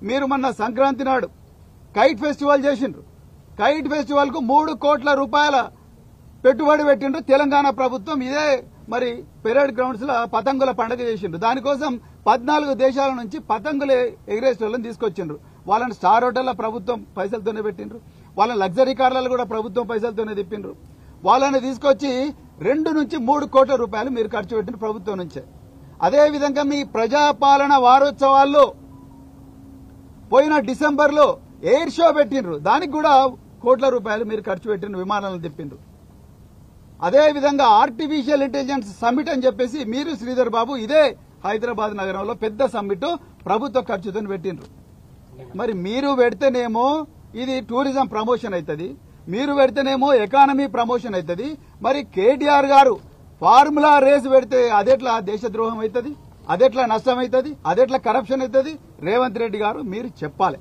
మీరు మొన్న సంక్రాంతి నాడు కైట్ ఫెస్టివల్ చేసిండ్రు. కైట్ ఫెస్టివల్ కు 3 కోట్ల రూపాయల పెట్టుబడి పెట్టిండ్రు తెలంగాణ ప్రభుత్వం. ఇదే మరి పెరేడ్ గ్రౌండ్స్ లో పతంగుల పండుగ చేసిండ్రు. దానికోసం 14 దేశాల నుంచి పతంగులు ఎగిరేసేవాళ్ళని తీసుకొచ్చిండ్రు. వాళ్ళని స్టార్ హోటల్లో ప్రభుత్వం పైసలతోనే పెట్టిండ్రు. వాళ్ళని లగ్జరీ కార్లలో కూడా ప్రభుత్వం పైసలతోనే తిప్పిండ్రు. వాళ్ళని తీసుకొచ్చి 2 నుంచి 3 కోట్ల రూపాయలు మీరు ఖర్చు పెట్టిన ప్రభుత్వం నుంచే. అదేవిధంగా మీ ప్రజాపాలన వారోత్సవాల్లో పోయిన డిసెంబర్లో ఎయిర్ షో పెట్టిండ్రు. దానికి కూడా కోట్ల రూపాయలు మీరు ఖర్చు పెట్టిన విమానాలను తిప్పిండ్రు. అదేవిధంగా ఆర్టిఫిషియల్ ఇంటెలిజెన్స్ సమ్మిట్ అని చెప్పేసి మీరు శ్రీధర్ బాబు ఇదే హైదరాబాద్ నగరంలో పెద్ద సమ్మిట్ ప్రభుత్వ ఖర్చుతో పెట్టిండ్రు. మరి మీరు పెడితేనేమో ఇది టూరిజం ప్రమోషన్ అవుతుంది, మీరు పెడితేనేమో ఎకానమీ ప్రమోషన్ అవుతుంది. మరి కేటీఆర్ గారు ఫార్ములా రేస్ పెడితే అదెట్లా దేశద్రోహం అవుతుంది, అదెట్లా నష్టం అవుతుంది, అదెట్లా కరప్షన్ అవుతుంది? రేవంత్ రెడ్డి గారు మీరు చెప్పాలి.